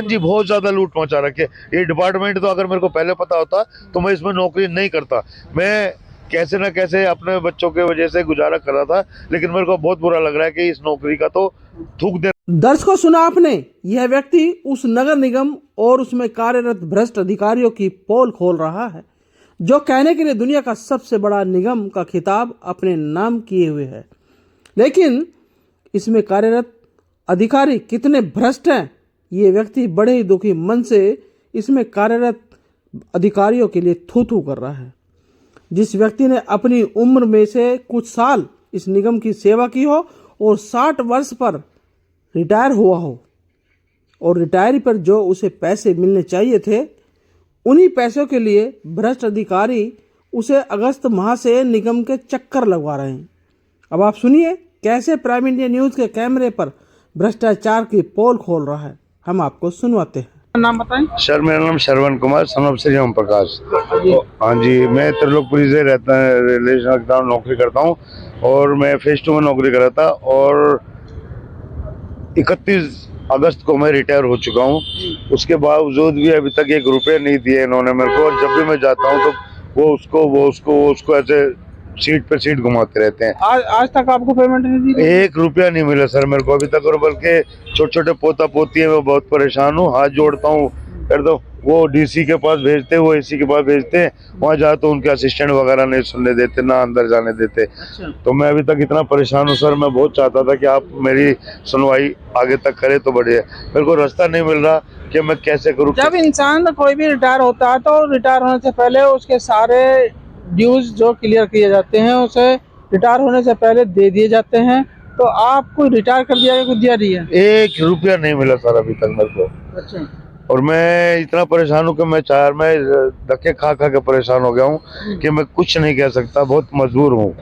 जी बहुत ज्यादा लूट मचा रखी है ये डिपार्टमेंट। तो अगर मेरे को पहले पता होता तो मैं इसमें नौकरी नहीं करता। मैं कैसे ना कैसे अपने बच्चों के वजह से गुजारा कर रहा था, लेकिन मेरे को बहुत बुरा लग रहा है कि इस नौकरी का तो थूक दे। दर्शकों, सुना आपने, यह व्यक्ति उस नगर निगम और उसमें कार्यरत भ्रष्ट अधिकारियों की पोल खोल रहा है, जो कहने के लिए दुनिया का सबसे बड़ा निगम का खिताब अपने नाम किए हुए है। लेकिन इसमें कार्यरत अधिकारी कितने भ्रष्ट हैं, ये व्यक्ति बड़े ही दुखी मन से इसमें कार्यरत अधिकारियों के लिए थू थू कर रहा है। जिस व्यक्ति ने अपनी उम्र में से कुछ साल इस निगम की सेवा की हो और 60 वर्ष पर रिटायर हुआ हो और रिटायरी पर जो उसे पैसे मिलने चाहिए थे, उन्हीं पैसों के लिए भ्रष्ट अधिकारी उसे अगस्त माह से निगम के चक्कर लगवा रहे हैं। अब आप सुनिए कैसे प्राइम इंडिया न्यूज़ के कैमरे पर भ्रष्टाचार की पोल खोल रहा है। हम आपको सुनवाते हैं। नाम बताएं। सर मेरा नाम श्रवण कुमार, सन ऑफ श्री ओम प्रकाश। हाँ जी, मैं त्रिलोकपुरी से रहता है, रिलेशन नौकरी करता हूँ और मैं फेज 2 में नौकरी कर रहा था और 31 अगस्त को मैं रिटायर हो चुका हूँ। उसके बावजूद भी अभी तक 1 रुपया नहीं दिए इन्होंने मेरे को। और जब भी मैं जाता हूँ तो वो उसको ऐसे सीट पे सीट घुमाते रहते हैं। आज तक आपको पेमेंट नहीं दी? 1 रुपया नहीं मिला सर मेरे को अभी तक। और बल्कि छोटे छोटे पोता पोती है, मैं बहुत परेशान हूँ। हाथ जोड़ता हूँ, कर दो। वो डीसी के पास भेजते, वो एसी के पास भेजते हैं, वहाँ जाए तो उनके असिस्टेंट वगैरह नहीं सुनने देते, ना अंदर जाने देते। अच्छा। तो मैं अभी तक इतना परेशान हूँ सर। मैं बहुत चाहता था कि आप मेरी सुनवाई आगे तक करें तो बढ़िया। मेरे को रास्ता नहीं मिल रहा कि मैं कैसे करूँ। जब इंसान कोई भी रिटायर होता है तो रिटायर होने से पहले उसके सारे ड्यूज जो क्लियर किए जाते हैं उसे रिटायर होने से पहले दे दिए जाते हैं। तो आपको रिटायर कर दिया, कुछ दिया नहीं है? 1 रुपया नहीं मिला सर अभी तक मेरे को। अच्छा। और मैं इतना परेशान हूँ कि मैं धक्के खा खा के परेशान हो गया हूँ कि मैं कुछ नहीं कह सकता। बहुत मजबूर हूँ,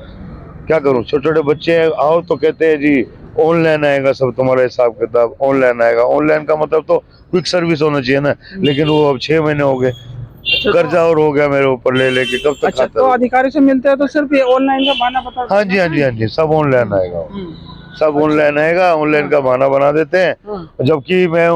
क्या करूँ। छोटे छोटे बच्चे हैं, आओ तो कहते हैं जी ऑनलाइन आएगा सब, तुम्हारा हिसाब किताब ऑनलाइन आएगा। ऑनलाइन का मतलब तो क्विक सर्विस होना चाहिए ना, लेकिन वो अब 6 महीने हो गए। अच्छा, कर्जा और हो गया मेरे ऊपर ले लेके, कब तक अच्छा, खाता तो अधिकारी से मिलते हैं तो सिर्फ ये ऑनलाइन का बहाना बता? हाँ जी, सब ऑनलाइन आएगा। सब ऑनलाइन आएगा, ऑनलाइन का बहाना बना देते हैं। जबकि मैं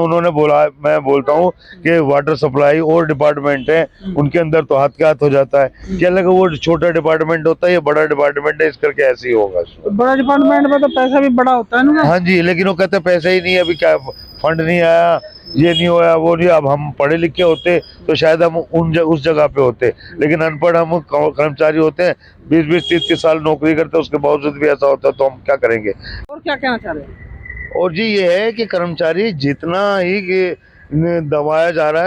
बोलता हूँ कि वाटर सप्लाई और डिपार्टमेंट है, उनके अंदर तो हाथ के हाथ हो जाता है। क्या लगा वो छोटा डिपार्टमेंट होता है, ये बड़ा डिपार्टमेंट है, इस करके ऐसे ही होगा। बड़ा डिपार्टमेंट में तो पैसा भी बड़ा होता है ना? हाँ जी, लेकिन वो कहते हैं पैसा ही नहीं है, अभी क्या फंड नहीं आया, ये नहीं हुआ, वो नहीं। अब हम पढ़े लिखे होते तो शायद हम उस जगह पे होते, लेकिन अनपढ़ हम कर्मचारी होते हैं, 20-20, 30-30 साल नौकरी करते हैं, उसके बावजूद भी ऐसा होता है तो हम क्या करेंगे। और क्या कहना चाह रहे हैं? और जी ये है कि कर्मचारी जितना ही दबाया जा रहा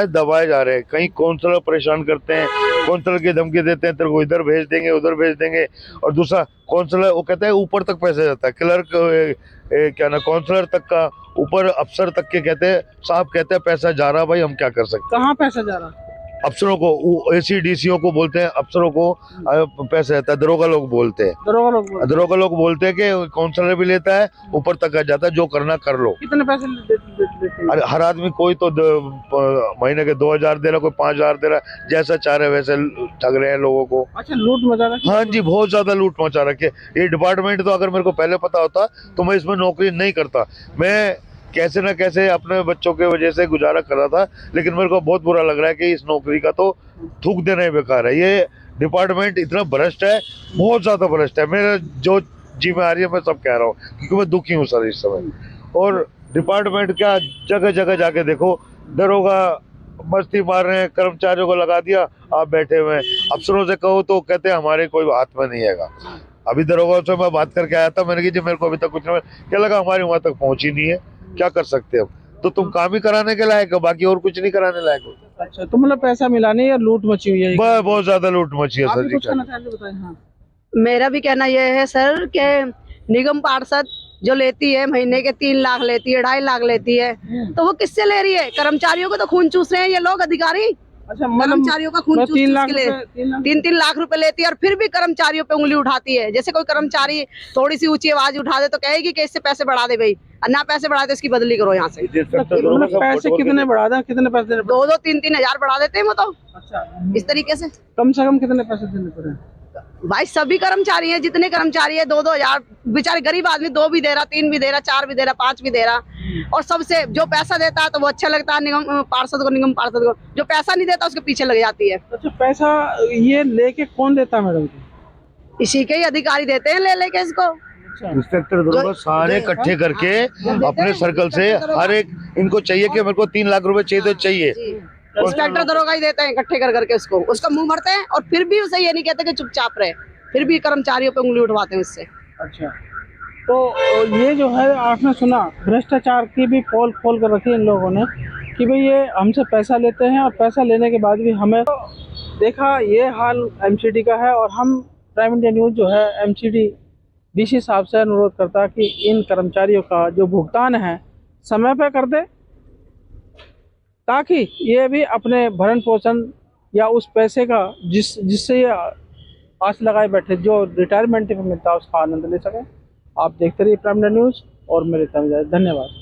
है। कहीं काउंसलर परेशान करते हैं, काउंसलर की धमकी देते हैं, तेरे को इधर भेज देंगे, उधर भेज देंगे। और दूसरा काउंसलर वो कहता है ऊपर तक पैसा जाता है, क्लर्क क्या ना काउंसलर तक का, ऊपर अफसर तक के कहते हैं, साहब कहते हैं पैसा जा रहा, भाई हम क्या कर सकते हैं। कहाँ पैसा जा रहा? अफसरों को, ACDCO को बोलते हैं, अफसरों को पैसा रहता है। दरोगा लोग बोलते हैं, दरोगा लोग बोलते हैं कि काउंसलर भी लेता है, ऊपर तक आ जाता है, जो करना कर लो। कितने पैसे देते हैं? अरे हर आदमी, कोई तो महीने के 2000 दे रहा, कोई 5000 दे रहा, जैसा चाह रहे वैसे ठग रहे हैं लोगों को। अच्छा, लूट मचा रहा है? हाँ जी, बहुत ज्यादा लूट मचा रखे ये डिपार्टमेंट। तो अगर मेरे को पहले पता होता तो मैं इसमें नौकरी नहीं करता। मैं कैसे ना कैसे अपने बच्चों के वजह से गुजारा कर रहा था, लेकिन मेरे को बहुत बुरा लग रहा है कि इस नौकरी का तो थूक देना ही बेकार है। ये डिपार्टमेंट इतना भ्रष्ट है, बहुत ज्यादा भ्रष्ट है। मेरा जो जी में आ रही है मैं सब कह रहा हूँ, क्योंकि मैं दुखी हूँ सर इस समय। और डिपार्टमेंट क्या, जगह जगह जाके देखो, दरोगा मस्ती मार रहे हैं, कर्मचारियों को लगा दिया, आप बैठे हुए हैं। अफसरों से कहो तो कहते हैं हमारे कोई हाथ में नहीं हैगा। अभी दरोगा से मैं बात करके आया था, मैंने कहा जी मेरे को अभी तक कुछ नहीं, क्या लगा हमारी वहां तक पहुंची नहीं है, क्या कर सकते हैं हम। तो तुम काम ही कराने के लायक हो, बाकी और कुछ नहीं कराने लायक हो। अच्छा, तो मतलब पैसा मिला नहीं या लूट मची हुई है? बहुत ज्यादा लूट मची है सर जी। बताएं। हाँ, मेरा भी कहना यह है सर कि निगम पार्षद जो लेती है महीने के 3 लाख लेती है, 2.5 लाख लेती है, तो वो किससे ले रही है? कर्मचारियों को तो खून चूस रहे हैं ये लोग अधिकारी। अच्छा, कर्मचारियों का खून चूस 3 के ले 3-3 लाख रुपए लेती है और फिर भी कर्मचारियों पे उंगली उठाती है। जैसे कोई कर्मचारी थोड़ी सी ऊंची आवाज उठा दे तो कहेगी कि इससे पैसे बढ़ा दे भाई, और ना पैसे बढ़ा दे इसकी बदली करो यहाँ से। पैसे कितने बढ़ा दें? कितने पैसे? 2-2, 3-3 हजार बढ़ा देते हैं वो तो। अच्छा, इस तरीके से कम कितने पैसे देने पड़े? भाई सभी कर्मचारी हैं, जितने कर्मचारी है 2-2 हजार। बेचारे गरीब आदमी 2 भी दे रहा, 3 भी दे रहा, 4 भी दे रहा, 5 भी दे रहा। और सबसे जो पैसा देता है तो वो अच्छा लगता है निगम पार्षद को, जो पैसा नहीं देता उसके पीछे लग जाती है। अच्छा, पैसा ये लेके कौन देता है मैडम को? इसी के ही अधिकारी देते हैं ले लेके इसको। इंस्पेक्टर दरोगा सारे इकट्ठे करके अपने सर्कल से हर एक इनको चाहिए कि मेरे को 3 लाख रुपए चाहिए तो चाहिए। इंस्पेक्टर दरोगा ही देते हैं इकट्ठे कर करके उसको, उसका मुंह भरते हैं और फिर भी उसे ये नहीं कहते कि चुपचाप रहे, फिर भी कर्मचारियों पे उंगली उठवाते हैं उससे। अच्छा, तो ये जो है आपने सुना भ्रष्टाचार की भी पोल खोल कर रखी इन लोगों ने कि भाई ये हमसे पैसा लेते हैं और पैसा लेने के बाद भी हमें देखा। ये हाल एमसीडी का है और हम प्राइम इंडिया न्यूज़ जो है एमसीडी डीसी साहब से अनुरोध करता है कि इन कर्मचारियों का जो भुगतान है समय पर कर दे, ताकि ये भी अपने भरण पोषण या उस पैसे का जिससे ये आस लगाए बैठे जो रिटायरमेंट में मिलता है उसका आनंद ले सकें। आप देखते रहिए प्राइम इंडिया न्यूज़ और मेरे धन्यवाद।